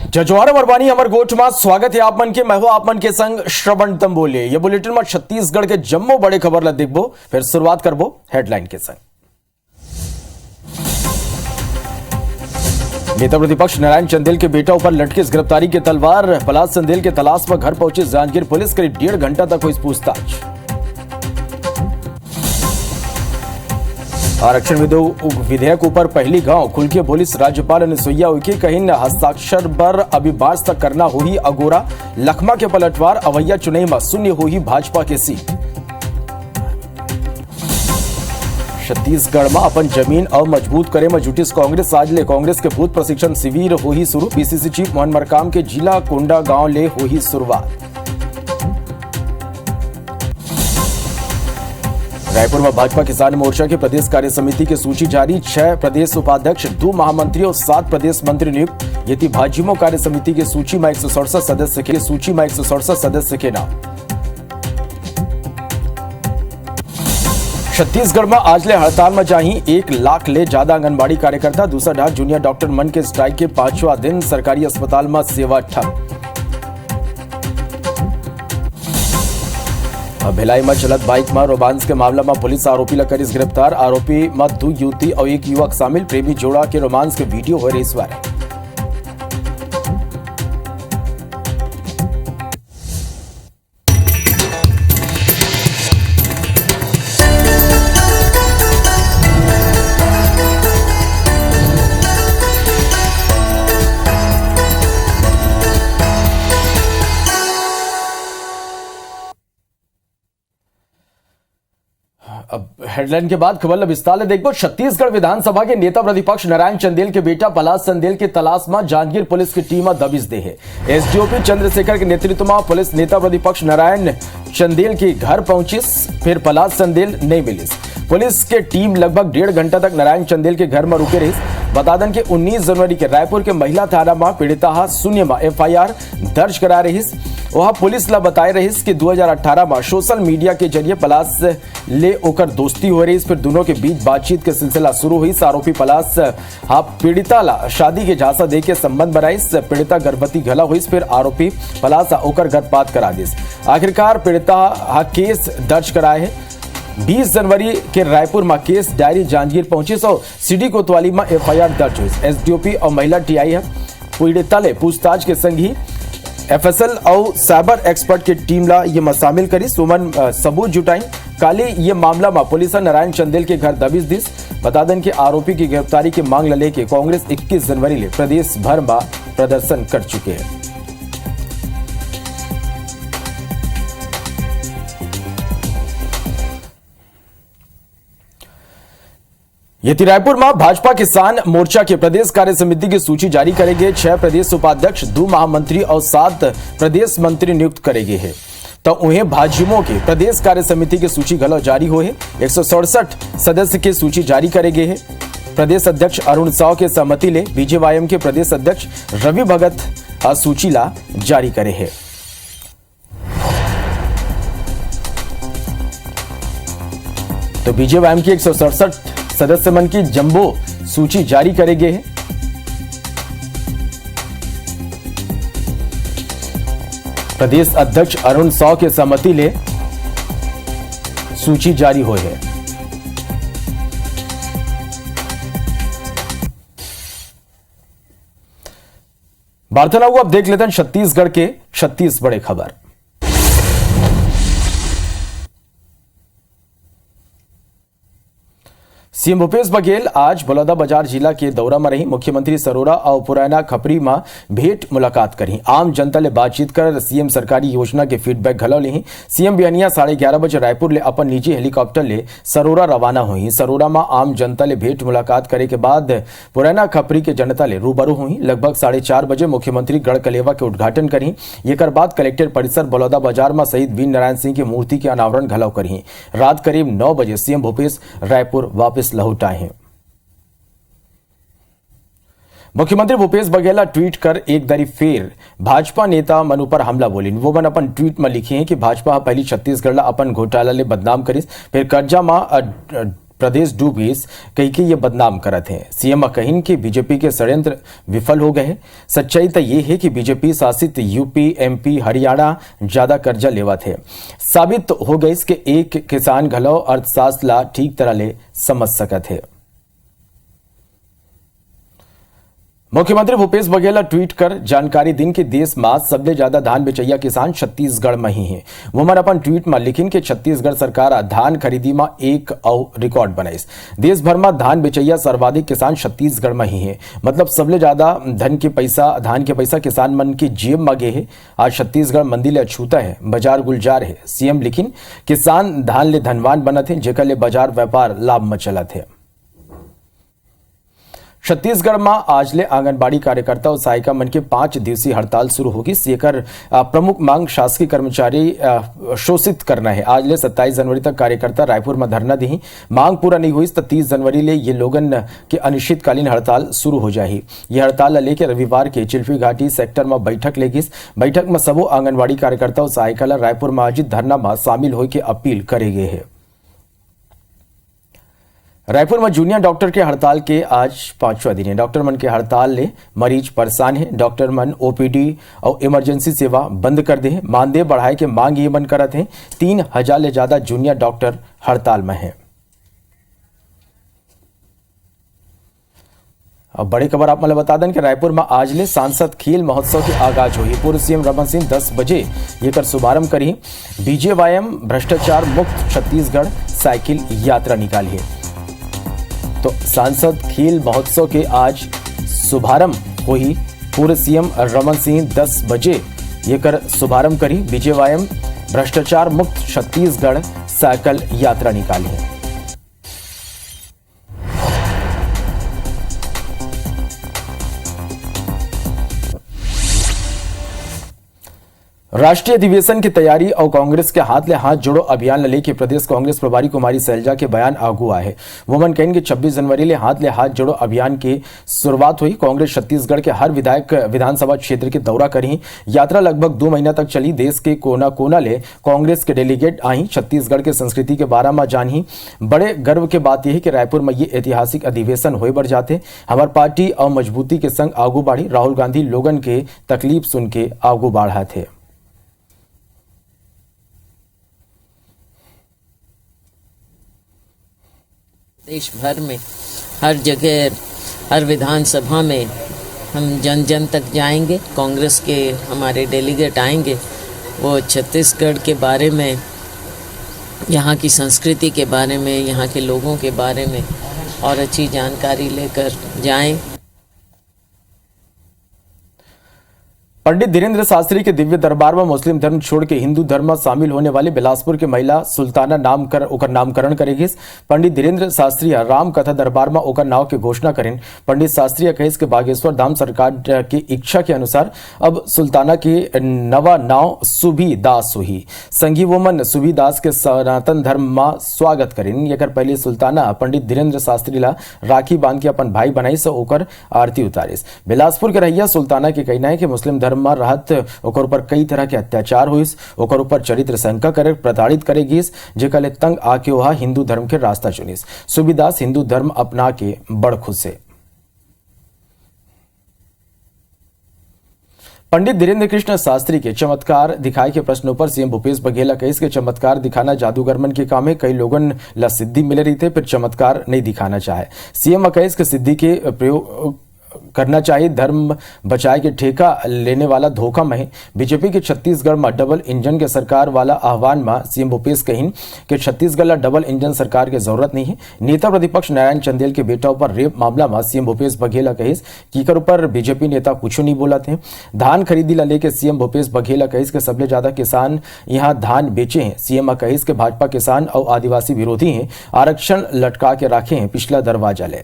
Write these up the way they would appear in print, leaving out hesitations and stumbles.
जजवार मरवानी अमर गोठ में स्वागत है आप मन के। मैं हूं आप मन के संग श्रवण तंबोले। ये बुलेटिन में छत्तीसगढ़ के जम्मो बड़े खबर ला देखबो। फिर शुरुआत करबो हेडलाइन के संग। नेता प्रतिपक्ष नारायण चंदेल के बेटा ऊपर लटके गिरफ्तारी के तलवार। पलाश चंदेल के तलाश में घर पहुंची जांजगीर पुलिस। करीब 1.5 घंटा तक हुई पूछताछ। आरक्षण विधेयक ऊपर पहली गांव खुल के पुलिस। राज्यपाल अनुसुईया उइके कहिन हस्ताक्षर पर अभी बार्स तक करना हुई अगोरा। लखमा के पलटवार अवैया चुनाई में शून्य हुई भाजपा के सीट। छत्तीसगढ़ में अपन जमीन और मजबूत करे में जुटिस कांग्रेस। आज ले कांग्रेस के बूथ प्रशिक्षण शिविर हुई शुरू। पीसीसी चीफ मोहन मरकाम के जिला कोंडा गांव ले हुई शुरुआत। रायपुर में भाजपा किसान मोर्चा के प्रदेश कार्य समिति की सूची जारी। 6 प्रदेश उपाध्यक्ष, 2 महामंत्री और 7 प्रदेश मंत्री नियुक्त। यदि भाजपा कार्य समिति की सूची में 167 सदस्य के नाम। छत्तीसगढ़ में आज ले हड़ताल में जाही 1 लाख ले ज्यादा आंगनबाड़ी कार्यकर्ता। दूसरा ढाक जूनियर डॉक्टर मन के स्ट्राइक के 5वां दिन। सरकारी अस्पताल में सेवा ठप। भिलाई में चलत बाइक में रोमांस के मामला में पुलिस आरोपी ला करिस गिरफ्तार। आरोपी में 2 युवती और 1 युवक शामिल। प्रेमी जोड़ा के रोमांस के वीडियो हो रही वायरल। अब हेडलाइन के बाद खबर विस्तार देखो। छत्तीसगढ़ विधानसभा के नेता प्रतिपक्ष नारायण चंदेल के बेटा पलाश चंदेल के तलाश में जांजगीर पुलिस की टीम दबिश दे है। एसडीओपी चंद्रशेखर के नेतृत्व में पुलिस नेता प्रतिपक्ष नारायण चंदेल के घर पहुंची। फिर पलाश चंदेल नहीं मिली। पुलिस के टीम लगभग 1.5 घंटा तक नारायण चंदेल के घर में रुके रही। बता दें कि 19 जनवरी के रायपुर के महिला थाना में पीड़िता शून्य में एफआईआर दर्ज करा रही। वहां पुलिस ला बताई रही कि 2018 में सोशल मीडिया के जरिए पलाश ले ओकर दोस्ती हो रही। फिर दोनों के बीच बातचीत के सिलसिला शुरू हुई। आरोपी पलाश पीड़िता ला शादी के झांसा दे के संबंध बनाई। पीड़िता गर्भवती घला हुई। फिर आरोपी पलाश ओकर गर्भपात करा दी। आखिरकार पीड़िता केस दर्ज कराए है। 20 जनवरी के रायपुर में केस डायरी जांजगीर पहुंची। सीडी कोतवाली में एफआईआर दर्ज हुई। एसडीओपी और महिला टीआई है पीड़िता ले पूछताछ के संग ही एफएसएल और साइबर एक्सपर्ट की टीम ला ये में शामिल करी। सुमन सबूत जुटाई। काली ये मामला में पुलिस नारायण चंदेल के घर दबिश दी। बता दें कि आरोपी की गिरफ्तारी की मांग लेके कांग्रेस 21 जनवरी ले प्रदेश भर में प्रदर्शन कर चुके हैं। यदि रायपुर में भाजपा किसान मोर्चा के प्रदेश कार्य समिति की सूची जारी करेंगे। 6 प्रदेश उपाध्यक्ष, 2 महामंत्री और 7 प्रदेश मंत्री नियुक्त करेंगे है। तो उन्हें भाजयुमो के प्रदेश कार्य समिति की सूची गलत जारी हो है। 167 सदस्य की सूची जारी करेंगे है। प्रदेश अध्यक्ष अरुण साव के सहमति ले बीजेवाईएम के प्रदेश अध्यक्ष रवि भगत सूची ला जारी करे है। तो बीजेवाईएम की 167 सदस्य मन की जंबो सूची जारी करेंगे। प्रदेश अध्यक्ष अरुण साव के सहमति ले सूची जारी हो है। वार्तालाप को अब देख लेते हैं छत्तीसगढ़ के 36 बड़े खबर। सीएम भूपेश बघेल आज बलौदाबाजार जिला के दौरा में रही। मुख्यमंत्री सरोरा और पुराना खपरी में भेंट मुलाकात करी। आम जनता ले बातचीत कर सीएम सरकारी योजना के फीडबैक घलो ली। सीएम बिहनिया 11:30 बजे रायपुर ले अपन निजी हेलीकॉप्टर ले सरोरा रवाना हुई। सरोरा में आम जनता ले भेंट मुलाकात करे के बाद पुराना खपरी के जनता ले रूबरू हुई। लगभग 4:30 बजे मुख्यमंत्री गढ़ कलेवा के उद्घाटन करी। एकर बाद कलेक्टर परिसर बलौदाबाजार में शहीद वीर नारायण सिंह की मूर्ति के अनावरण घलो करी। रात करीब 9 बजे सीएम भूपेश रायपुर वापस लौटाए हैं। मुख्यमंत्री भूपेश बघेल ट्वीट कर एक दरी फेर भाजपा नेता मन ऊपर हमला बोली। वो मन अपन ट्वीट में लिखे हैं कि भाजपा पहली छत्तीसगढ़ ला अपन घोटाला ले बदनाम करिस, फिर कर्जा में प्रदेश डूबीस कही के ये बदनाम करत हैं। सीएम कहिन कि बीजेपी के षड्यंत्र विफल हो गए हैं। सच्चाई तो ये है कि बीजेपी शासित यूपी, एमपी, हरियाणा ज्यादा कर्जा लेवत है। साबित हो गई कि एक किसान घलो अर्थशास्त्र ला ठीक तरह ले समझ सकत है। मुख्यमंत्री भूपेश बघेल ट्वीट कर जानकारी दिन के देश में सबसे ज्यादा धान बेचैया किसान छत्तीसगढ़ में ही है। वो मन अपन ट्वीट में लिखिन कि छत्तीसगढ़ सरकार धान खरीदी में एक और रिकॉर्ड बनाइस। देश भर में धान बेचैया सर्वाधिक किसान छत्तीसगढ़ में ही है। मतलब सबसे ज्यादा धान के पैसा किसान मन के जेब में गे है। आज छत्तीसगढ़ मंदी ले अछूता है, बाजार गुलजार है। सीएम लिखिन किसान धान ले धनवान बनत है, जेकर ले बाजार व्यापार लाभ में चलत है। छत्तीसगढ़ में आज ले आंगनबाड़ी कार्यकर्ता और सहायिका मन के 5 दिवसीय हड़ताल शुरू होगी। सेकर प्रमुख मांग शासकीय कर्मचारी शोषित करना है। आज ले 27 जनवरी तक कार्यकर्ता रायपुर में धरना दी। मांग पूरा नहीं हुई तो 30 जनवरी ले ये लोगन के अनिश्चितकालीन हड़ताल शुरू हो जाही। ये हड़ताल लेकर रविवार के चिल्फी घाटी सेक्टर में बैठक लेगी। बैठक में सबो आंगनबाड़ी कार्यकर्ता और सहायिका रायपुर में आयोजित धरना में शामिल होकर के अपील करे गए है। रायपुर में जूनियर डॉक्टर के हड़ताल के आज 5वां दिन है। डॉक्टर मन के हड़ताल ले मरीज परेशान है। डॉक्टर मन ओपीडी और इमरजेंसी सेवा बंद कर दे। मानदेय बढ़ाए के मांग ये बंद करत है। 3000 ले ज्यादा जूनियर डॉक्टर हड़ताल में है। अब बड़ी खबर आप मतलब बता दें कि रायपुर में आज ले सांसद खेल महोत्सव की आगाज हुई। पूर्व सीएम रमन सिंह 10 बजे ये कर शुभारंभ करी। बीजेवाईएम भ्रष्टाचार मुक्त छत्तीसगढ़ साइकिल यात्रा निकाली है। तो सांसद खेल महोत्सव के आज शुभारंभ हुई। पूर्व सीएम रमन सिंह 10 बजे ये कर शुभारंभ करी। बीजेवाईएम भ्रष्टाचार मुक्त छत्तीसगढ़ साइकिल यात्रा निकाली है। राष्ट्रीय अधिवेशन की तैयारी और कांग्रेस के हाथ ले हाथ जोड़ो अभियान लेके प्रदेश कांग्रेस प्रभारी कुमारी सैलजा के बयान आगू आए। वोमन कहेंगे 26 जनवरी ले हाथ जोड़ो अभियान की शुरुआत हुई। कांग्रेस छत्तीसगढ़ के हर विधानसभा क्षेत्र के दौरा करी। यात्रा लगभग 2 महीना तक चली। देश के कोना कोना ले कांग्रेस के डेलीगेट आई। छत्तीसगढ़ के संस्कृति के बारे में जानी। बड़े गर्व के बात यह है कि रायपुर में ये ऐतिहासिक अधिवेशन होए बढ़ जाते। हमार पार्टी और मजबूती के संग आगू बढ़ी। राहुल गांधी लोगन के तकलीफ सुन के आगू बढ़ा थे। देश भर में हर जगह हर विधानसभा में हम जन जन तक जाएंगे। कांग्रेस के हमारे डेलीगेट आएंगे, वो छत्तीसगढ़ के बारे में, यहाँ की संस्कृति के बारे में, यहाँ के लोगों के बारे में और अच्छी जानकारी लेकर जाएं। पंडित धीरेन्द्र शास्त्री के दिव्य दरबार में मुस्लिम धर्म छोड़ के हिंदू धर्म में शामिल होने वाले बिलासपुर की महिला सुल्ताना नामकरण करेगी। पंडित धीरेन्द्र शास्त्री राम कथा दरबार में ओकर नाव के घोषणा करें। पंडित शास्त्री कहे कि बागेश्वर धाम सरकार की इच्छा के अनुसार अब सुल्ताना के नवा नाव सुभी दास हुई। संगी वोमन सुभी दास के सनातन धर्म में स्वागत करें। एकर पहले सुल्ताना पंडित धीरेन्द्र शास्त्री ला राखी बांध के अपन भाई बनाई से ओकर आरती उतारिस। बिलासपुर के रहिया सुल्ताना के कहना है कि मुस्लिम धर्म में रहत ओकर ऊपर कई तरह के अत्याचार हुईस। ओकर ऊपर चरित्र शंका करे प्रताड़ित करेगीस, जेकर ले तंग आके वह हिंदू धर्म के रास्ता चुनिस। सुबीदास हिंदू धर्म अपना के बड़ खुश है। पंडित धीरेन्द्र कृष्ण शास्त्री के चमत्कार दिखाए के प्रश्नों पर सीएम भूपेश बघेल कहे कि चमत्कार दिखाना जादूगर मन के काम है। कई लोगन ला सिद्धि मिले रही थे, फिर चमत्कार नहीं दिखाना चाहे। सीएम कहे कि सिद्धि के प्रयोग करना चाहिए। धर्म बचाए के ठेका लेने वाला धोखा में है। बीजेपी के छत्तीसगढ़ में डबल इंजन के सरकार वाला आह्वान में सीएम भूपेश कहिन कि छत्तीसगढ़ ला डबल इंजन सरकार की जरूरत नहीं है। नेता प्रतिपक्ष नारायण चंदेल के बेटा पर रेप मामला में सीएम भूपेश बघेल कहिस कि एकर ऊपर बीजेपी नेता कुछ नहीं बोला थे। धान खरीदी ला लेके सीएम भूपेश बघेल कहिस कि सबसे ज्यादा किसान यहाँ धान बेचे हैं। सीएम कहिस कि भाजपा किसान और आदिवासी विरोधी हैं, आरक्षण लटका के रखे हैं पिछला दरवाजा ले।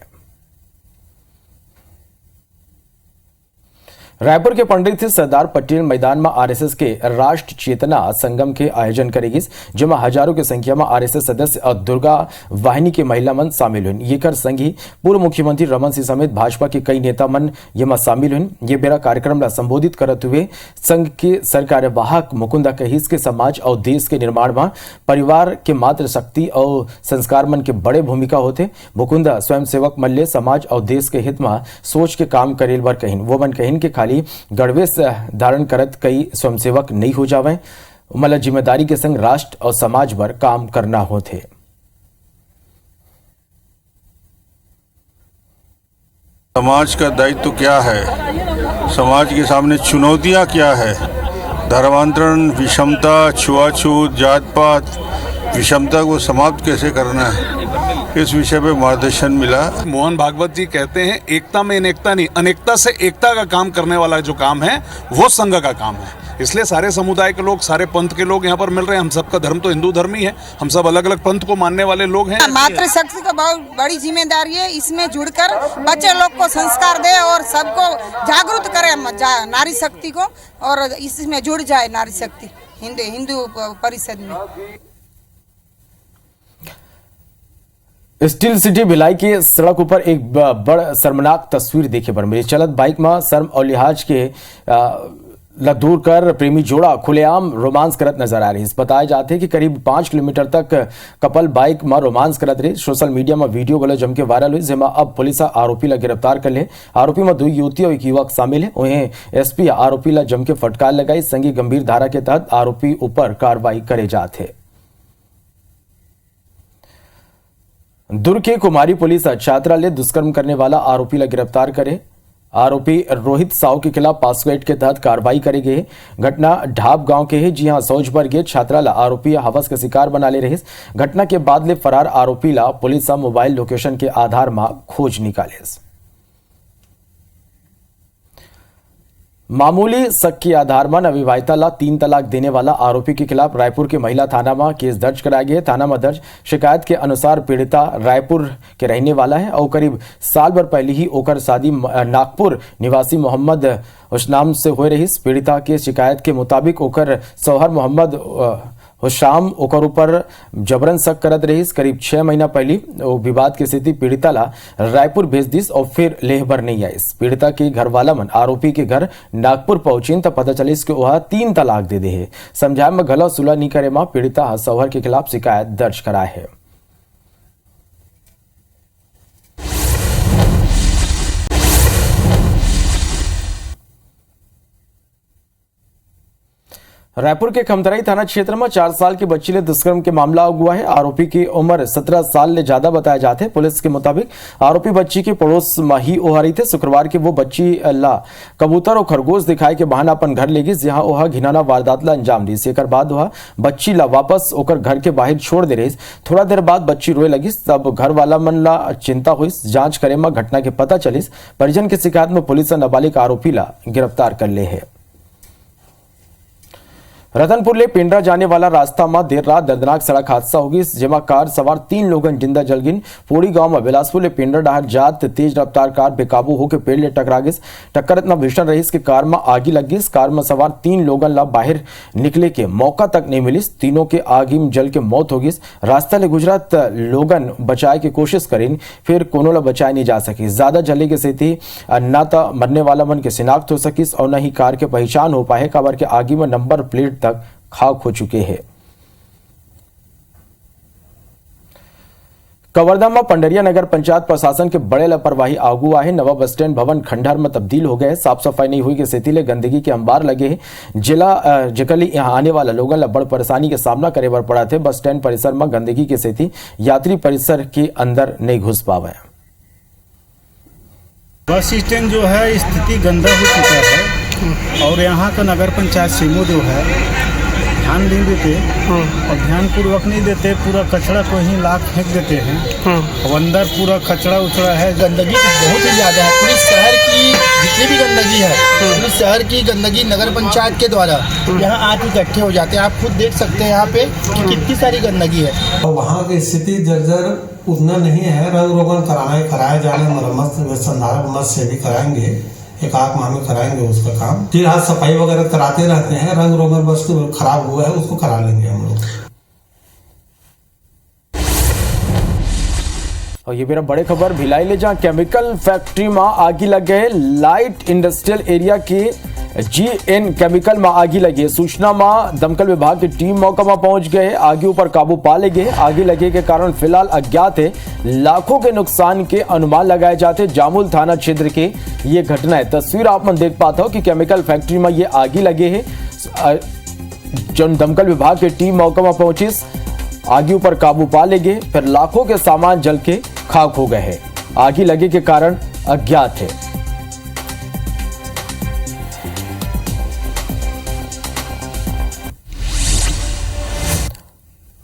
रायपुर के पंडित सरदार पटेल मैदान में आरएसएस के राष्ट्र चेतना संगम के आयोजन करेगी, जिसमें हजारों की संख्या में आरएसएस सदस्य और दुर्गा वाहिनी के महिला मन शामिल हुई। ये कर संघी पूर्व मुख्यमंत्री रमन सिंह समेत भाजपा के कई नेता मन ये में शामिल हुई। ये बेरा कार्यक्रम ला संबोधित करते हुए संघ के सरकार्यवाहक मुकुंदा कहिस के समाज और देश के निर्माण में परिवार के मात्र शक्ति और संस्कार मन के बड़े भूमिका होते। मुकुंदा स्वयं सेवक मल्ले समाज और देश के हित में सोच के काम करेल बर कहिन। वो मन कहिन के खाली गणवेश धारण करत कई स्वयंसेवक नहीं हो जावे, मतलब जिम्मेदारी के संग राष्ट्र और समाज पर काम करना होते। समाज का दायित्व क्या है, समाज के सामने चुनौतियां क्या है, धर्मांतरण, विषमता, छुआछूत, जात पात, विषमता को समाप्त कैसे करना है, इस विषय पे मार्गदर्शन मिला। मोहन भागवत जी कहते हैं एकता में अनेकता नहीं, अनेकता से एकता का काम करने वाला जो काम है वो संघ का काम है। इसलिए सारे समुदाय के लोग, सारे पंथ के लोग यहाँ पर मिल रहे हैं। हम सबका धर्म तो हिंदू धर्म ही है, हम सब अलग अलग पंथ को मानने वाले लोग हैं। मातृशक्ति का बहुत बड़ी जिम्मेदारी है, इसमें जुड़कर बच्चे लोग को संस्कार दे और सबको जागरूक करे नारी शक्ति को, और इसमें जुड़ जाए नारी शक्ति हिंदू परिषद में। स्टील सिटी भिलाई के सड़क ऊपर एक बड़ शर्मनाक तस्वीर देखे पर मिली। चलत बाइक में शर्म और लिहाज के दूर कर प्रेमी जोड़ा खुलेआम रोमांस करत नजर आ रही। बताया जाते हैं कि करीब 5 किलोमीटर तक कपल बाइक में रोमांस करत रही। सोशल मीडिया में वीडियो गलो जम के वायरल हुई, जिसमें अब पुलिस आरोपी ला गिरफ्तार कर ले। आरोपी में 2 युवती और 1 युवक शामिल है। उन्हें एसपी आरोपी ला जम के फटकार लगाई। संगी गंभीर धारा के तहत आरोपी ऊपर कार्रवाई करे जाते। दुर्ग के कुमारी पुलिस छात्रा ले दुष्कर्म करने वाला आरोपी ला गिरफ्तार करे। आरोपी रोहित साव के खिलाफ पास्को एक्ट के तहत कार्रवाई करे गए। घटना ढाब गांव के है, जी हां सौज पर गे छात्रा ला आरोपी हवस के शिकार बना ले रहे। घटना के बाद ले फरार आरोपी ला पुलिस मोबाइल लोकेशन के आधार में खोज निकाले। मामूली शक के आधार में अविवाहिता ला 3 तलाक देने वाला आरोपी के खिलाफ रायपुर के महिला थाना में केस दर्ज कराया गया। थाना में दर्ज शिकायत के अनुसार पीड़िता रायपुर के रहने वाला है और करीब साल भर पहले ही ओकर शादी नागपुर निवासी मोहम्मद हुसनाम से हो रही। पीड़िता के शिकायत के मुताबिक ओकर सौहर मोहम्मद हुशाम ओकर ऊपर जबरन शक करत रही। करीब 6 महीना पहले विवाद की स्थिति पीड़िता ला रायपुर भेज दिस और फिर लेहबर नहीं आई। पीड़िता के घर वाला मन आरोपी के घर नागपुर पहुंची तो पता चलिस कि वह 3 तलाक दे दे है। समझाए में गला सुलह नहीं करे मां पीड़िता सौहर के खिलाफ शिकायत दर्ज कराए है। रायपुर के खमतराई थाना क्षेत्र में 4 साल की बच्ची ले दुष्कर्म के मामला हुआ है। आरोपी की उम्र 17 साल ले ज्यादा बताया जाते। पुलिस के मुताबिक आरोपी बच्ची के पड़ोस में ही ओहा रही थे। शुक्रवार के वो बच्ची ला कबूतर और खरगोश दिखाए के बहाना अपन घर ले गई, जहां ओहा घिनाना वारदात ला अंजाम दी। एकर बाद वह बच्ची ला वापस ओकर घर के बाहर छोड़ दे रही। थोड़ा देर बाद बच्ची रोए लगी, तब घर वाला मन ला चिंता हुई। जांच करे में घटना के पता चलिस। परिजन की शिकायत में पुलिस नाबालिग आरोपी ला गिरफ्तार कर ले है। रतनपुर ले पेंड्रा जाने वाला रास्ता में देर रात दर्दनाक सड़क हादसा होगी, जेमा कार सवार 3 लोगन जिंदा जल गिन। पोड़ी गांव में बिलासपुर ले पेंड्रा डहर जात तेज रफ्तार कार बेकाबू होकर पेड़ ले टकरा गई। टक्कर इतना भीषण रही कि कार में आगी लग गई। कार में सवार 3 लोगन ला बाहर निकले के मौका तक नहीं मिली। तीनों के आगी में जल के मौत हो गई। रास्ता ले गुजरात लोगन बचाए की कोशिश करीन, फिर कोनो ला बचाए नहीं जा सकी। ज्यादा जले के स्थिति न तो मरने वाला मन के शिनाख्त हो सकी और न ही कार के पहचान हो पाए। खबर के आगी में नंबर प्लेट तक खाक हो चुके हैं। कवर्धा में पंडरिया नगर पंचायत प्रशासन के बड़े लापरवाही आगू आए। नवा बस स्टैंड भवन खंडहर में तब्दील हो गए। साफ सफाई नहीं हुई के स्थिति ले गंदगी के अंबार लगे हैं। जिला जकली यहां आने वाला लोगों ला बड़ परेशानी के सामना करे बर पड़ा थे। बस स्टैंड परिसर में गंदगी की स्थिति यात्री परिसर के अंदर नहीं घुस पावे। बस स्टैंड जो है स्थिति गंदा हो चुका है और यहाँ का नगर पंचायत सीमो जो है ध्यान नहीं देते और ध्यान पूर्वक नहीं देते। पूरा कचरा को ही लाख फेंक देते हैं और अंदर पूरा कचरा उचड़ा है। गंदगी बहुत ही ज़्यादा है। पूरी शहर की जितनी भी गंदगी है, पूरी शहर की गंदगी नगर पंचायत के द्वारा यहाँ आके इकट्ठे हो जाते हैं। आप खुद देख सकते हैं यहाँ पे कि कितनी सारी गंदगी है। और वहाँ की स्थिति जर्जर उतना नहीं है। रंग रोगन कराया जाना, मरम्मत संधारण से भी कराएंगे, एक आध माह में कराएंगे उसका काम। फिर आज सफाई वगैरह कराते रहते हैं, रंग रोगन बस खराब हुआ है उसको करा लेंगे हम लोग। और ये मेरा बड़े खबर भिलाई ले जहां केमिकल फैक्ट्री में आगी लग गए। लाइट इंडस्ट्रियल एरिया के GN केमिकल में आगी लगी। सूचना में दमकल विभाग की टीम मौका में पहुंच गए, आगे ऊपर काबू पा ले गए। आगे लगे के कारण फिलहाल अज्ञात है, लाखों के नुकसान के अनुमान लगाए जाते। जामुल थाना क्षेत्र के ये घटना है। तस्वीर आप मन देख पाते हो कि केमिकल फैक्ट्री में ये आगी लगे है। जन दमकल विभाग की टीम मौका में पहुंची, आगे ऊपर काबू पा ले गए। फिर लाखों के सामान जल के खाक हो गए हैं। आगे लगे के कारण अज्ञात है।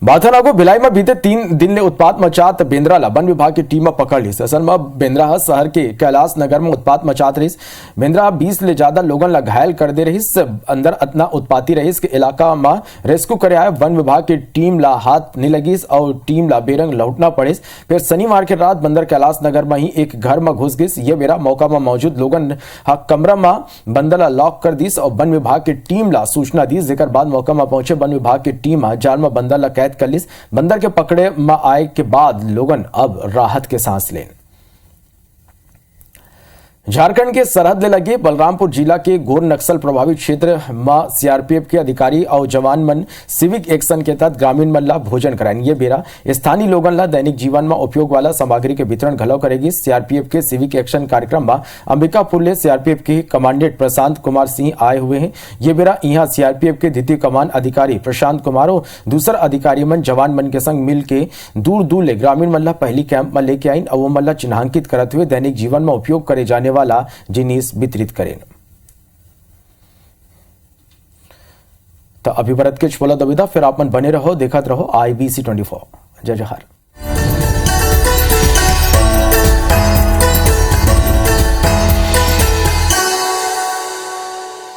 बाथानागो भिलाई में बीते 3 दिन ने उत्पात मचात बेंद्राला वन विभाग की टीम में पकड़ ली। असल में बेंद्रा शहर के कैलाश नगर में उत्पात मचात रही। बेंद्रा 20 ले ज्यादा लोगों ला घायल कर दे रही। अंदर इतना उत्पाती रही के इलाका में रेस्क्यू करे आए वन विभाग की टीम ला हाथ नहीं लगी और टीम ला बेरंग लौटना पड़े। फिर शनिवार के रात बंदर कैलाश नगर में ही एक घर में घुस गई। ये बेरा मौका में मौजूद लोगों कमरा में बंदर लॉक कर दी और वन विभाग की टीम ला सूचना दी। जेकर बाद मौका में पहुंचे वन विभाग की टीम जाल में बंदर ला कैद कर ली। बंदर के पकड़े में आए के बाद लोगन अब राहत के सांस लें। झारखंड के सरहद ले लगे बलरामपुर जिला के घोर नक्सल प्रभावित क्षेत्र में सीआरपीएफ के अधिकारी और जवान मन सिविक एक्शन के तहत ग्रामीण मन ला भोजन कराएं। ये बेरा स्थानीय लोगन ला दैनिक जीवन में उपयोग वाला सामग्री के वितरण घलो करेगी। सीआरपीएफ के सिविक एक्शन कार्यक्रम में अंबिकापुर ले सीआरपीएफ के कमांडेंट प्रशांत कुमार सिंह आए हुए हैं। ये बेरा यहाँ सीआरपीएफ के द्वितीय कमान अधिकारी प्रशांत कुमार और दूसरा अधिकारी मन जवान मन के संग मिल के दूर दूर ले ग्रामीण मन ला पहली कैंप में लेके आई और वो मन ला चिन्हांकित करते हुए दैनिक जीवन में उपयोग करे जाने वाला जिनिस वितरित करें। तो अभिवरत के बोला दविदा, फिर आप मन बने रहो, देखत रहो IBC 24। जय जहर।